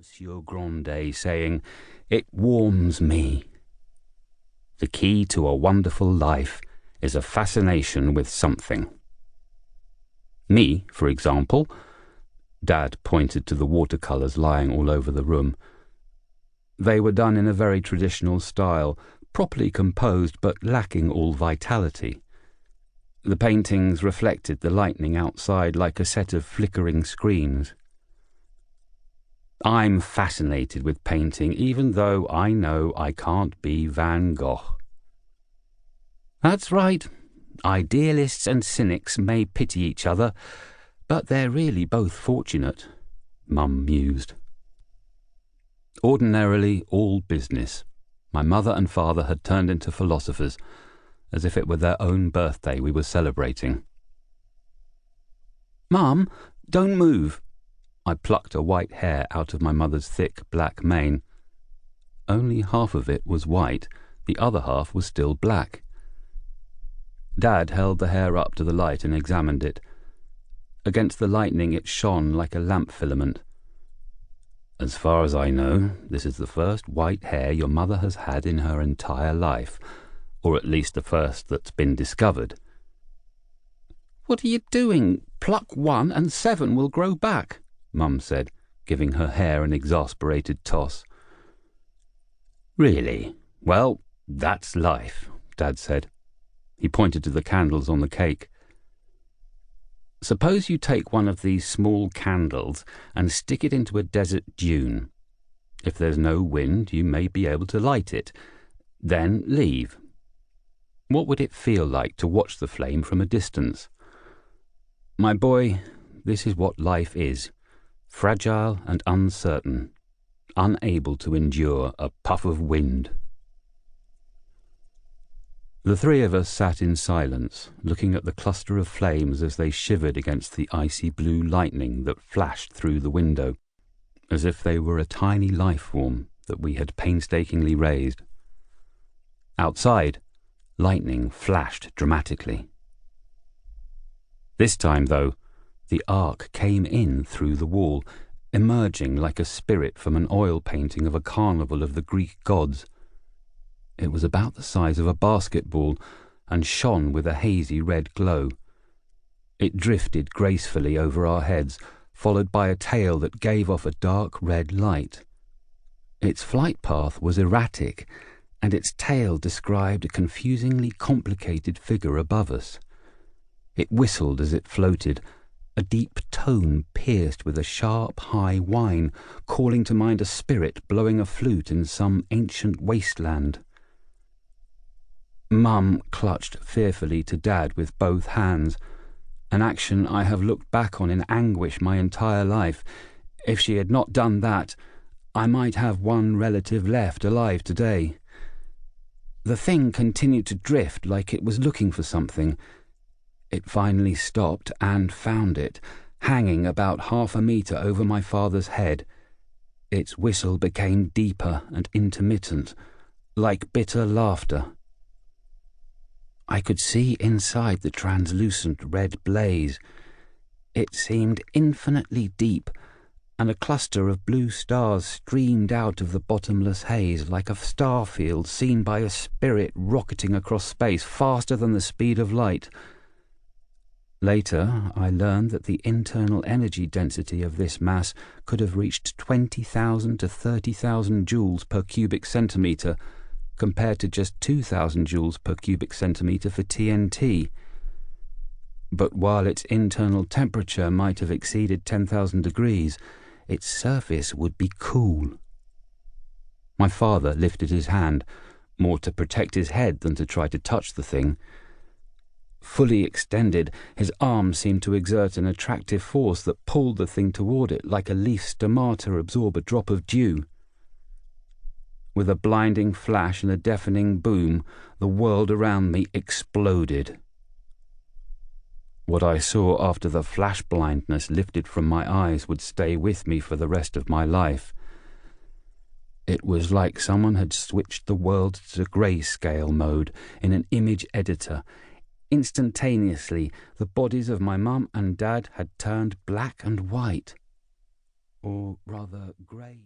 Monsieur Grandet saying, "It warms me." The key to a wonderful life is a fascination with something. Me, for example. Dad pointed to the watercolours lying all over the room. They were done in a very traditional style, properly composed but lacking all vitality. The paintings reflected the lightning outside like a set of flickering screens. I'm fascinated with painting, even though I know I can't be Van Gogh. That's right. Idealists and cynics may pity each other, but they're really both fortunate, Mum mused. Ordinarily all business. My mother and father had turned into philosophers, as if it were their own birthday we were celebrating. "Mum, don't move." I plucked a white hair out of my mother's thick black mane. Only half of it was white, the other half was still black. Dad held the hair up to the light and examined it. Against the lightning it shone like a lamp filament. "As far as I know, this is the first white hair your mother has had in her entire life, or at least the first that's been discovered." "What are you doing? Pluck one and 7 will grow back," Mum said, giving her hair an exasperated toss. "Really? Well, that's life," Dad said. He pointed to the candles on the cake. "Suppose you take one of these small candles and stick it into a desert dune. If there's no wind, you may be able to light it. Then leave. What would it feel like to watch the flame from a distance? My boy, this is what life is. Fragile and uncertain, unable to endure a puff of wind." The three of us sat in silence, looking at the cluster of flames as they shivered against the icy blue lightning that flashed through the window, as if they were a tiny life form that we had painstakingly raised. Outside, lightning flashed dramatically. This time, though, the arc came in through the wall, emerging like a spirit from an oil painting of a carnival of the Greek gods. It was about the size of a basketball and shone with a hazy red glow. It drifted gracefully over our heads, followed by a tail that gave off a dark red light. Its flight path was erratic, and its tail described a confusingly complicated figure above us. It whistled as it floated, a deep tone pierced with a sharp, high whine, calling to mind a spirit blowing a flute in some ancient wasteland. Mum clutched fearfully to Dad with both hands, an action I have looked back on in anguish my entire life. If she had not done that, I might have one relative left alive today. The thing continued to drift like it was looking for something. It finally stopped and found it, hanging about 1/2 metre over my father's head. Its whistle became deeper and intermittent, like bitter laughter. I could see inside the translucent red blaze. It seemed infinitely deep, and a cluster of blue stars streamed out of the bottomless haze like a star field seen by a spirit rocketing across space faster than the speed of light. Later, I learned that the internal energy density of this mass could have reached 20,000 to 30,000 joules per cubic centimetre, compared to just 2,000 joules per cubic centimetre for TNT. But while its internal temperature might have exceeded 10,000 degrees, its surface would be cool. My father lifted his hand, more to protect his head than to try to touch the thing. Fully extended, his arm seemed to exert an attractive force that pulled the thing toward it like a leaf stomata absorb a drop of dew. With a blinding flash and a deafening boom, the world around me exploded. What I saw after the flash blindness lifted from my eyes would stay with me for the rest of my life. It was like someone had switched the world to grayscale mode in an image editor. Instantaneously, the bodies of my mum and dad had turned black and white, or rather grey.